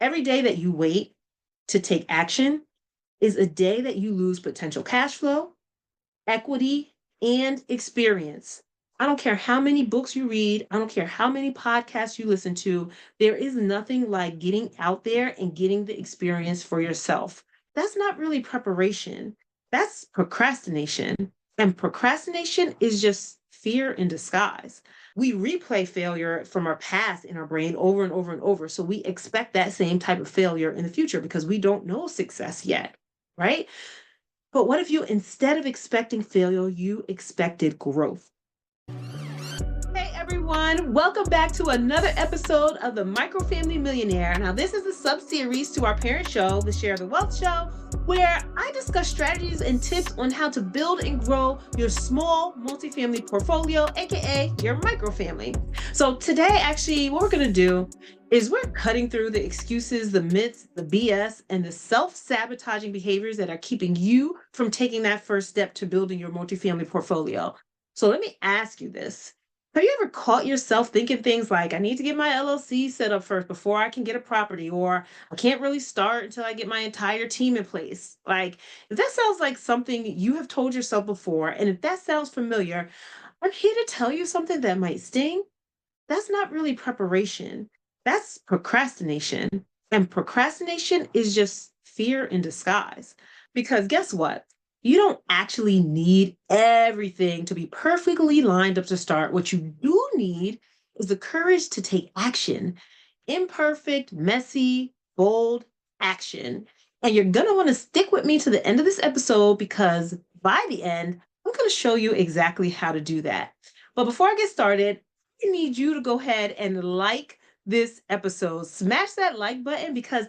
Every day that you wait to take action is a day that you lose potential cash flow, equity, and experience. I don't care how many books you read, I don't care how many podcasts you listen to, there is nothing like getting out there and getting the experience for yourself. That's not really preparation, that's procrastination. And procrastination is just fear in disguise. We replay failure from our past in our brain over and over and over. So we expect that same type of failure in the future because we don't know success yet, right? But what if you, instead of expecting failure, you expected growth? Hey everyone, welcome back to another episode of the Microfamily Millionaire. Now, this is a sub-series to our parent show, the Share the Wealth Show, where I discuss strategies and tips on how to build and grow your small multifamily portfolio, aka your microfamily. So today, actually, what we're going to do is we're cutting through the excuses, the myths, the BS, and the self-sabotaging behaviors that are keeping you from taking that first step to building your multifamily portfolio. So let me ask you this. Have you ever caught yourself thinking things like, I need to get my LLC set up first before I can get a property, or I can't really start until I get my entire team in place? Like, if that sounds like something you have told yourself before, and if that sounds familiar, I'm here to tell you something that might sting. That's not really preparation. That's procrastination. And procrastination is just fear in disguise. Because guess what? You don't actually need everything to be perfectly lined up to start. What you do need is the courage to take action. Imperfect, messy, bold action. And you're going to want to stick with me to the end of this episode because by the end, I'm going to show you exactly how to do that. But before I get started, I need you to go ahead and like this episode. Smash that like button because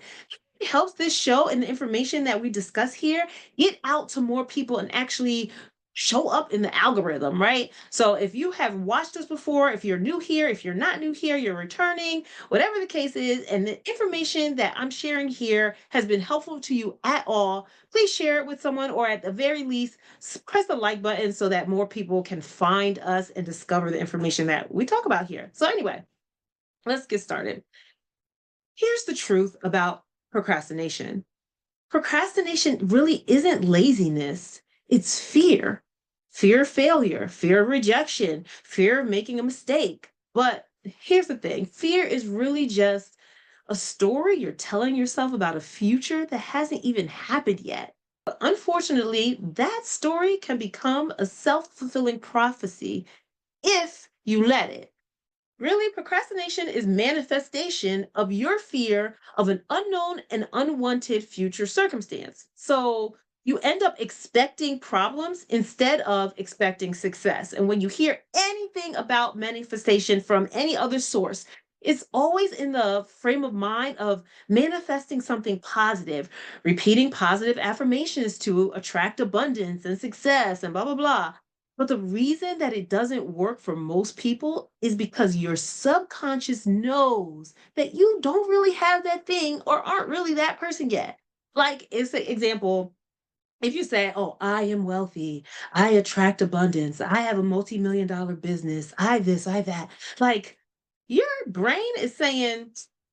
it helps this show and the information that we discuss here get out to more people and actually show up in the algorithm, right? So if you have watched us before, if you're new here, if you're not new here, you're returning, whatever the case is, and the information that I'm sharing here has been helpful to you at all, please share it with someone, or at the very least, press the like button so that more people can find us and discover the information that we talk about here. So anyway, let's get started. Here's the truth about procrastination. Procrastination really isn't laziness, it's fear. Fear of failure, fear of rejection, fear of making a mistake. But here's the thing, fear is really just a story you're telling yourself about a future that hasn't even happened yet. But unfortunately, that story can become a self fulfilling prophecy if you let it. Really, procrastination is manifestation of your fear of an unknown and unwanted future circumstance. So you end up expecting problems instead of expecting success. And when you hear anything about manifestation from any other source, it's always in the frame of mind of manifesting something positive, repeating positive affirmations to attract abundance and success and blah, blah, blah. But the reason that it doesn't work for most people is because your subconscious knows that you don't really have that thing or aren't really that person yet. Like, it's an example. If you say, oh, I am wealthy, I attract abundance, I have a multi-million dollar business, I this, I that, like your brain is saying,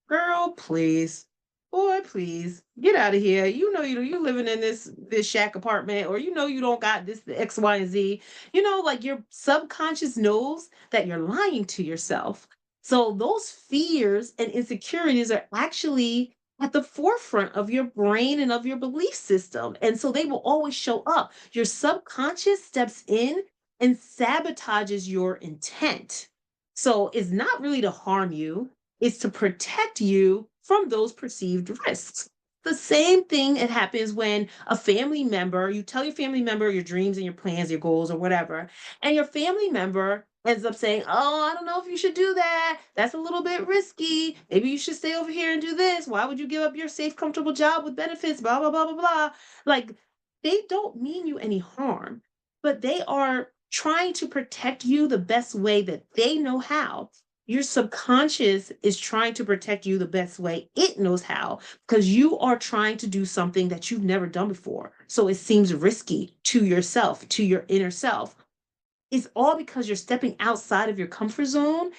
girl, please, boy, please get out of here. You know, you're living in this shack apartment, or you know, you don't got this the X, Y, and Z. You know, like your subconscious knows that you're lying to yourself. So those fears and insecurities are actually at the forefront of your brain and of your belief system. And so they will always show up. Your subconscious steps in and sabotages your intent. So it's not really to harm you, it's to protect you from those perceived risks. The same thing that happens when a family member, you tell your family member your dreams and your plans, your goals, or whatever, and your family member ends up saying, oh, I don't know if you should do that. That's a little bit risky. Maybe you should stay over here and do this. Why would you give up your safe, comfortable job with benefits? Blah, blah, blah, blah, blah. Like, they don't mean you any harm, but they are trying to protect you the best way that they know how. Your subconscious is trying to protect you the best way it knows how because you are trying to do something that you've never done before. So it seems risky to yourself, to your inner self. It's all because you're stepping outside of your comfort zone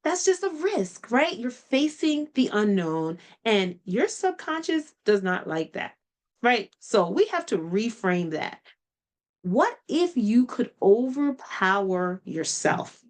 That's just a risk, right? You're facing the unknown, and your subconscious does not like that, right? So we have to reframe that. What if you could overpower yourself?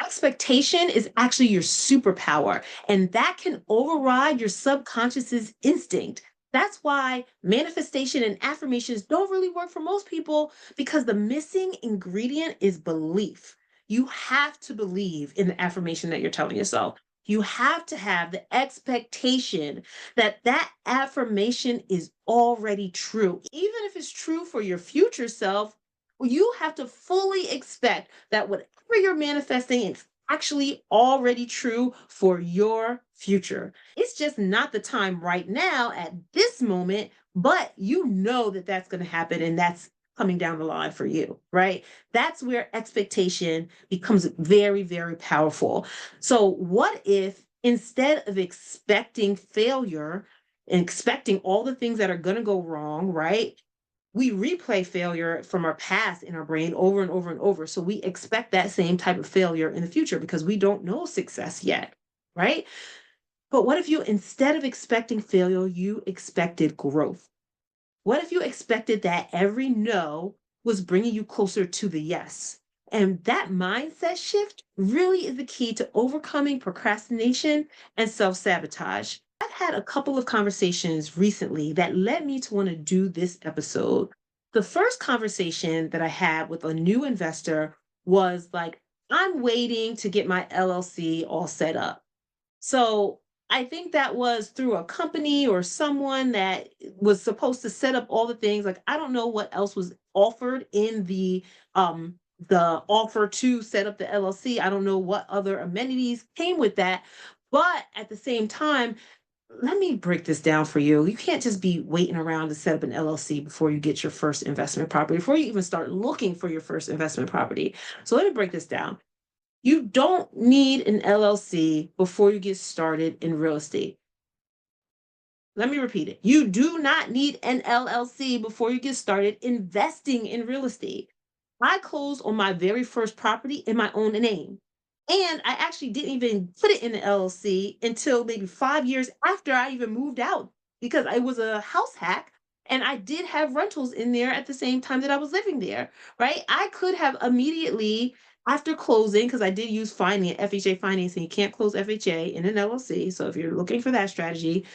Expectation is actually your superpower, and that can override your subconscious's instinct. That's why manifestation and affirmations don't really work for most people because the missing ingredient is belief. You have to believe in the affirmation that you're telling yourself. You have to have the expectation that that affirmation is already true. Even if it's true for your future self, you have to fully expect that whatever you're manifesting is actually already true for your future. It's just not the time right now at this moment, but you know that that's going to happen and that's coming down the line for you, right? That's where expectation becomes very, very powerful. So, what if instead of expecting failure and expecting all the things that are going to go wrong, right? We replay failure from our past in our brain over and over and over. So we expect that same type of failure in the future because we don't know success yet, right? But what if you, instead of expecting failure, you expected growth? What if you expected that every no was bringing you closer to the yes? And that mindset shift really is the key to overcoming procrastination and self sabotage. I've had a couple of conversations recently that led me to want to do this episode. The first conversation that I had with a new investor was like, I'm waiting to get my LLC all set up. So I think that was through a company or someone that was supposed to set up all the things. Like I don't know what else was offered in the offer to set up the LLC. I don't know what other amenities came with that. But at the same time, let me break this down for you. You can't just be waiting around to set up an LLC before you get your first investment property, before you even start looking for your first investment property. So let me break this down. You don't need an LLC before you get started in real estate. Let me repeat it. You do not need an LLC before you get started investing in real estate. I closed on my very first property in my own name. And I actually didn't even put it in the LLC until maybe 5 years after I even moved out because I was a house hack and I did have rentals in there at the same time that I was living there, right? I could have immediately after closing, because I did use finance, FHA financing, you can't close FHA in an LLC. So if you're looking for that strategy,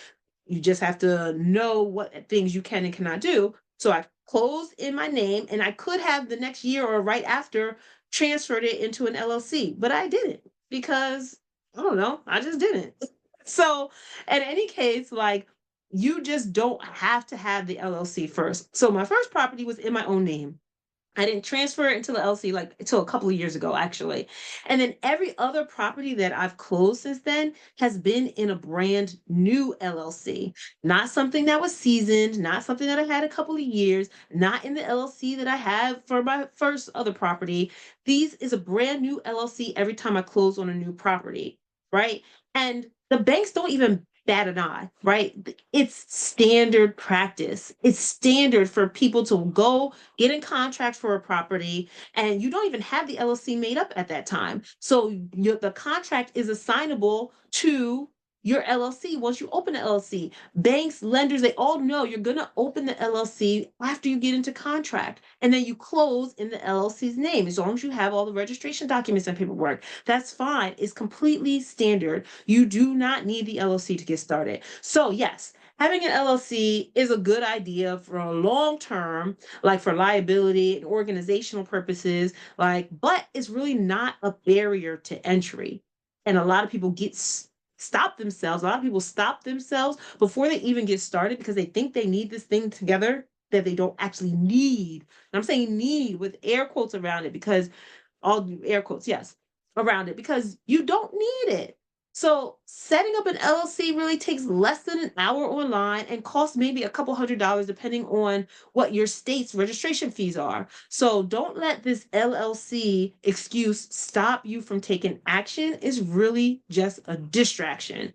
you just have to know what things you can and cannot do. So I closed in my name and I could have the next year or right after transferred it into an LLC, but I didn't because I don't know, I just didn't. So in any case, like you just don't have to have the LLC first. So my first property was in my own name. I didn't transfer it into the LLC like until a couple of years ago, actually. And then every other property that I've closed since then has been in a brand new LLC, not something that was seasoned, not something that I had a couple of years, not in the LLC that I have for my first other property. These is a brand new LLC every time I close on a new property, right? And the banks don't even bat an eye, right? It's standard practice. It's standard for people to go get in contract for a property and you don't even have the LLC made up at that time. So the contract is assignable to your LLC once you open the LLC. Banks, lenders, they all know you're going to open the LLC after you get into contract and then you close in the LLC's name as long as you have all the registration documents and paperwork. That's fine. It's completely standard. You do not need the LLC to get started. So yes, having an LLC is a good idea for a long term, like for liability and organizational purposes, like, but it's really not a barrier to entry. And a lot of people stop themselves. A lot of people stop themselves before they even get started because they think they need this thing together that they don't actually need. And I'm saying need with air quotes around it because all air quotes, yes, around it because you don't need it. So setting up an LLC really takes less than an hour online and costs maybe a couple $100 depending on what your state's registration fees are. So don't let this LLC excuse stop you from taking action. It's really just a distraction.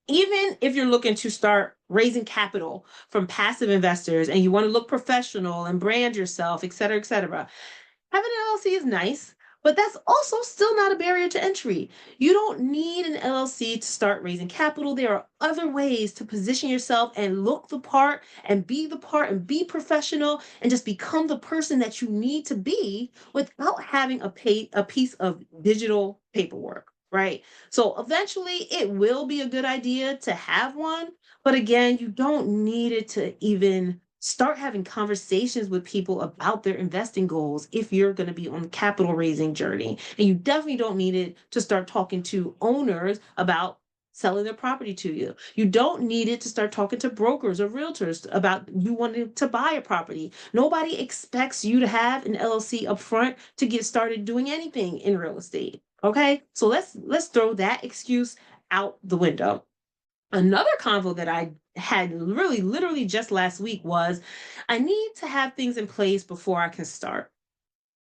Even if you're looking to start raising capital from passive investors and you want to look professional and brand yourself, et cetera, having an LLC is nice, But that's also still not a barrier to entry. You don't need an LLC to start raising capital. There are other ways to position yourself and look the part and be professional and just become the person that you need to be without having a piece of digital paperwork, right? So eventually it will be a good idea to have one, but again, you don't need it to even start having conversations with people about their investing goals if you're going to be on the capital raising journey. And you definitely don't need it to start talking to owners about selling their property to you. You don't need it to start talking to brokers or realtors about you wanting to buy a property. Nobody expects you to have an LLC up front to get started doing anything in real estate. Okay? So let's throw that excuse out the window. Another convo that I had really literally just last week was I need to have things in place before I can start.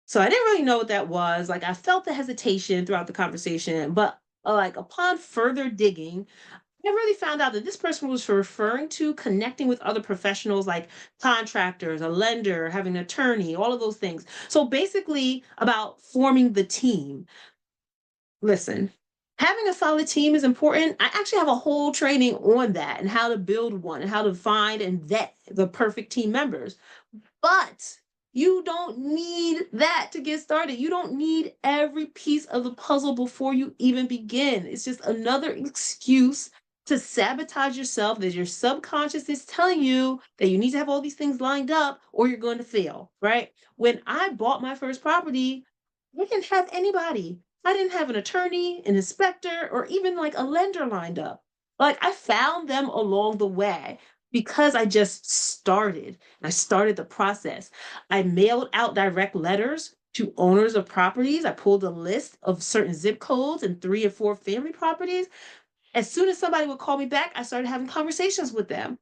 So I didn't really know what that was. Like I felt the hesitation throughout the conversation, but like upon further digging, I really found out that this person was referring to connecting with other professionals like contractors, a lender, having an attorney, all of those things. So basically about forming the team. Listen, having a solid team is important. I actually have a whole training on that and how to build one and how to find and vet the perfect team members. But you don't need that to get started. You don't need every piece of the puzzle before you even begin. It's just another excuse to sabotage yourself that your subconscious is telling you that you need to have all these things lined up or you're going to fail, right? When I bought my first property, I didn't have anybody. I didn't have an attorney, an inspector, or even like a lender lined up. Like I found them along the way because I just started. I started the process. I mailed out direct letters to owners of properties. I pulled a list of certain zip codes and 3 or 4 family properties. As soon as somebody would call me back, I started having conversations with them.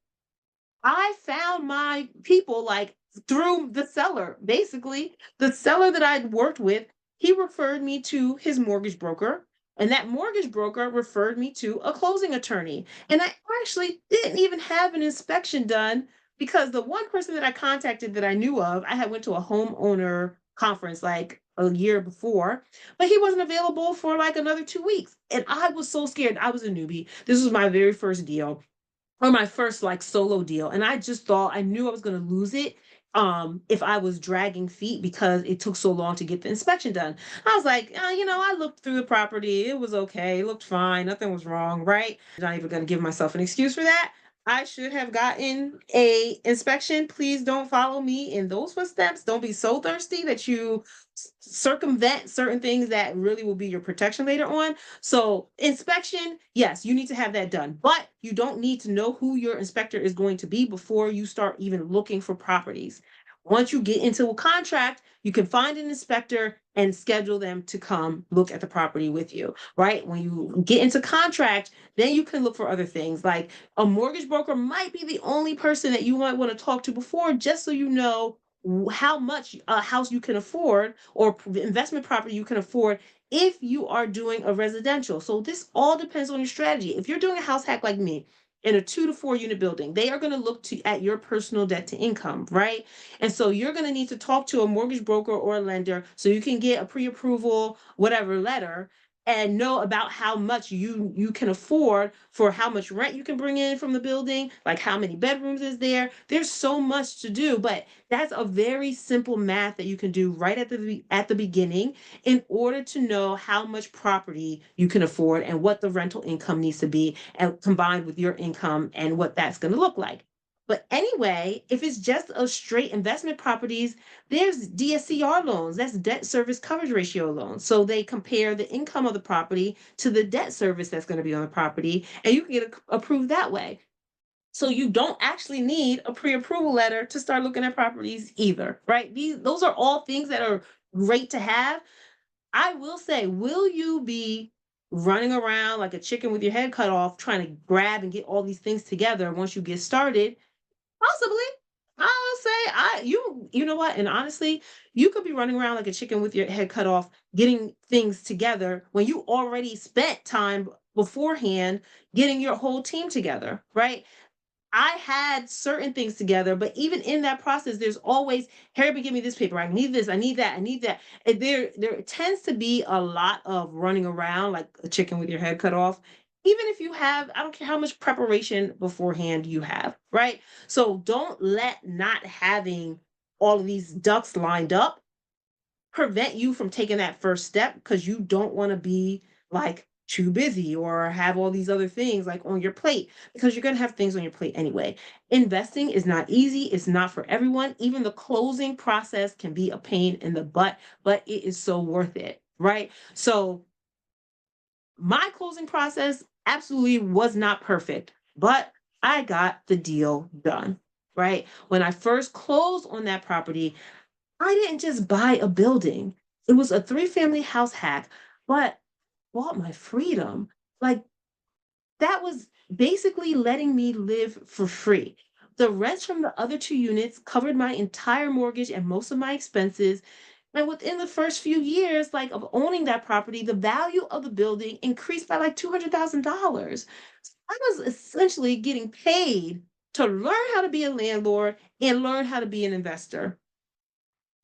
I found my people like through the seller. Basically, the seller that I'd worked with, he referred me to his mortgage broker, and that mortgage broker referred me to a closing attorney. And I actually didn't even have an inspection done because the one person that I contacted that I knew of, I had went to a homeowner conference like a year before, but he wasn't available for like another 2 weeks. And I was so scared. I was a newbie. This was my very first deal or my first like solo deal, and I just thought I knew I was going to lose it if I was dragging feet because it took so long to get the inspection done. I was like, I looked through the property, it was okay, it looked fine, nothing was wrong, right? I'm not even going to give myself an excuse for that. I should have gotten a inspection. Please don't follow me in those footsteps. Don't be so thirsty that you circumvent certain things that really will be your protection later on. So inspection, yes, you need to have that done, but you don't need to know who your inspector is going to be before you start even looking for properties. Once you get into a contract, you can find an inspector and schedule them to come look at the property with you, right? When you get into contract, then you can look for other things like a mortgage broker might be the only person that you might want to talk to before, just so you know how much a house you can afford or investment property you can afford if you are doing a residential. So this all depends on your strategy. If you're doing a house hack like me in a 2 to 4 unit building, they are going to look to at your personal debt to income, right? And so you're going to need to talk to a mortgage broker or a lender so you can get a pre-approval whatever letter and know about how much you can afford for how much rent you can bring in from the building, like how many bedrooms is there. There's so much to do, but that's a very simple math that you can do right at the beginning in order to know how much property you can afford and what the rental income needs to be and combined with your income and what that's going to look like. But anyway, if it's just a straight investment properties, there's DSCR loans, that's debt service coverage ratio loans. So they compare the income of the property to the debt service that's going to be on the property, and you can get approved that way. So you don't actually need a pre-approval letter to start looking at properties either, right? Those are all things that are great to have. I will say, will you be running around like a chicken with your head cut off trying to grab and get all these things together once you get started? Possibly. I'll say you know what? And honestly, you could be running around like a chicken with your head cut off, getting things together when you already spent time beforehand getting your whole team together, right? I had certain things together, but even in that process, there's always, hurry up and give me this paper. I need this, I need that, I need that. And there tends to be a lot of running around like a chicken with your head cut off. Even if you have, I don't care how much preparation beforehand you have, right? So don't let not having all of these ducks lined up prevent you from taking that first step because you don't want to be like too busy or have all these other things like on your plate because you're going to have things on your plate anyway. Investing is not easy, it's not for everyone. Even the closing process can be a pain in the butt, but it is so worth it, right? So my closing process absolutely was not perfect, but I got the deal done, right? When I first closed on that property, I didn't just buy a building. It was a three-family house hack, but bought my freedom. Like that was basically letting me live for free. The rent from the other two units covered my entire mortgage and most of my expenses. And within the first few years, like of owning that property, the value of the building increased by like $200,000. I was essentially getting paid to learn how to be a landlord and learn how to be an investor,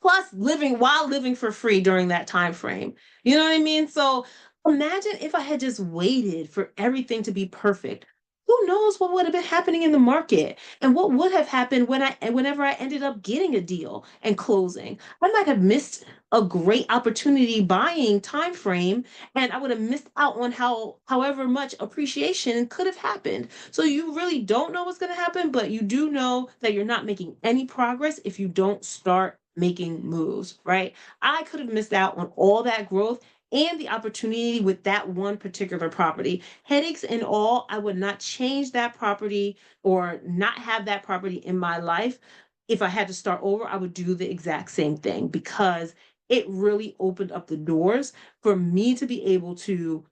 plus living while living for free during that time frame. You know what I mean? So imagine if I had just waited for everything to be perfect. Who knows what would have been happening in the market and what would have happened whenever I ended up getting a deal and closing. I might have missed a great opportunity buying time frame, and I would have missed out on however much appreciation could have happened. So you really don't know what's going to happen, but you do know that you're not making any progress if you don't start making moves, right? I could have missed out on all that growth and the opportunity with that one particular property. Headaches and all, I would not change that property or not have that property in my life. If I had to start over, I would do the exact same thing because it really opened up the doors for me to be able to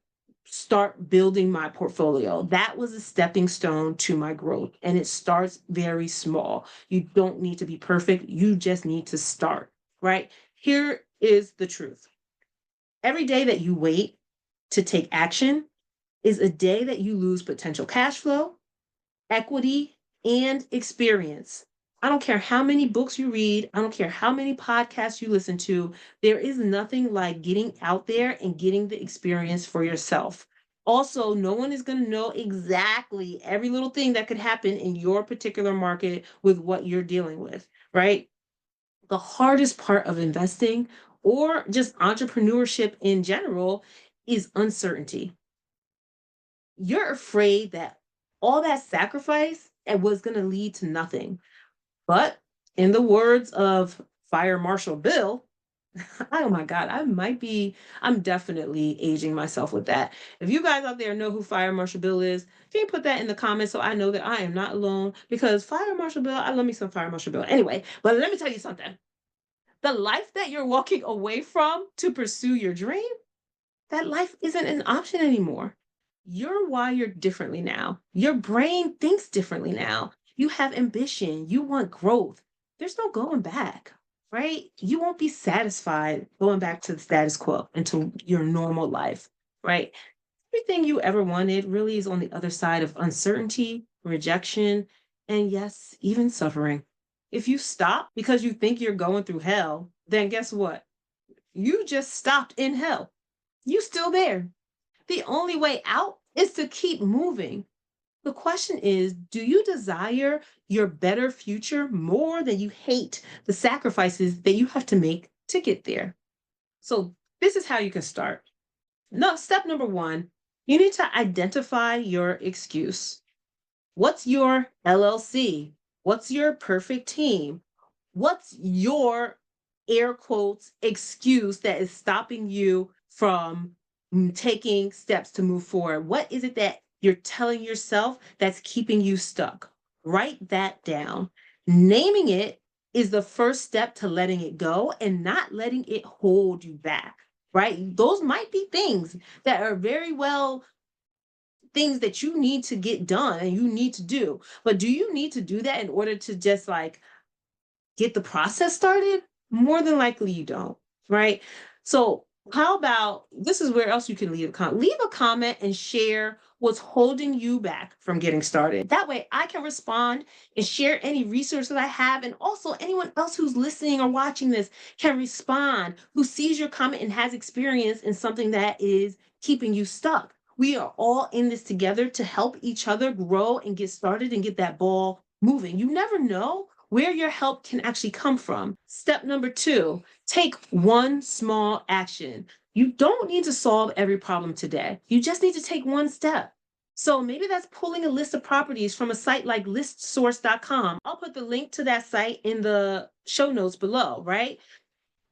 start building my portfolio. That was a stepping stone to my growth. And it starts very small. You don't need to be perfect. You just need to start, right? Here is the truth. Every day that you wait to take action is a day that you lose potential cash flow, equity, and experience. I don't care how many books you read, I don't care how many podcasts you listen to, there is nothing like getting out there and getting the experience for yourself. Also, no one is going to know exactly every little thing that could happen in your particular market with what you're dealing with, right? The hardest part of investing or just entrepreneurship in general is uncertainty. You're afraid that all that sacrifice and was going to lead to nothing. But in the words of Fire Marshal Bill, oh my God, I'm definitely aging myself with that. If you guys out there know who Fire Marshal Bill is, can you put that in the comments so I know that I am not alone? Because Fire Marshal Bill, I love me some Fire Marshal Bill. Anyway, but let me tell you something. The life that you're walking away from to pursue your dream, that life isn't an option anymore. You're wired differently now. Your brain thinks differently now. You have ambition. You want growth. There's no going back, right? You won't be satisfied going back to the status quo into your normal life, right? Everything you ever wanted really is on the other side of uncertainty, rejection, and yes, even suffering. If you stop because you think you're going through hell, then guess what? You just stopped in hell. You still there. The only way out is to keep moving. The question is, do you desire your better future more than you hate the sacrifices that you have to make to get there? So, this is how you can start. No, step number one, you need to identify your excuse. What's your LLC? What's your perfect team? What's your air quotes excuse that is stopping you from taking steps to move forward? What is it that you're telling yourself that's keeping you stuck? Write that down. Naming it is the first step to letting it go and not letting it hold you back, right? Those might be things that are very well things that you need to get done and you need to do. But do you need to do that in order to just like get the process started? More than likely you don't, right? So how about this is where else you can leave a comment and share What's holding you back from getting started? That way I can respond and share any resources that I have. And also, anyone else who's listening or watching this can respond, who sees your comment and has experience in something that is keeping you stuck. We are all in this together to help each other grow and get started and get that ball moving. You never know where your help can actually come from. Step number 2, take one small action. You don't need to solve every problem today. You just need to take one step. So maybe that's pulling a list of properties from a site like listsource.com. I'll put the link to that site in the show notes below, right?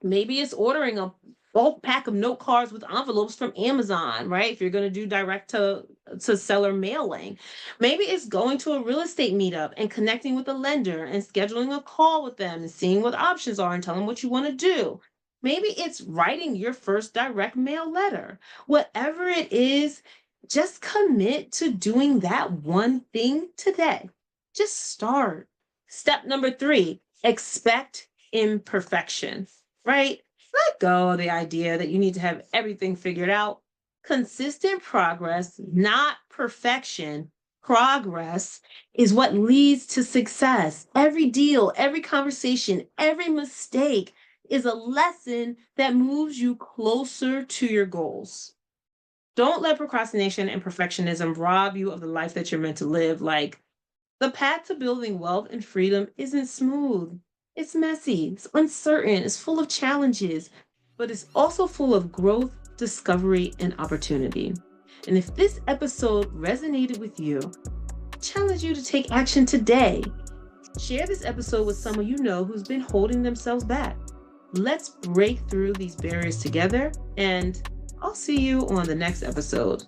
Maybe it's ordering a bulk pack of note cards with envelopes from Amazon, right? If you're going to do direct to seller mailing. Maybe it's going to a real estate meetup and connecting with a lender and scheduling a call with them and seeing what options are and telling them what you want to do. Maybe it's writing your first direct mail letter. Whatever it is, just commit to doing that one thing today. Just start. Step number 3, expect imperfection, right? Let go of the idea that you need to have everything figured out. Consistent progress, not perfection. Progress is what leads to success. Every deal, every conversation, every mistake is a lesson that moves you closer to your goals. Don't let procrastination and perfectionism rob you of the life that you're meant to live. Like, the path to building wealth and freedom isn't smooth. It's messy, it's uncertain, it's full of challenges, but it's also full of growth, discovery, and opportunity. And if this episode resonated with you, I challenge you to take action today. Share this episode with someone you know who's been holding themselves back. Let's break through these barriers together, and I'll see you on the next episode.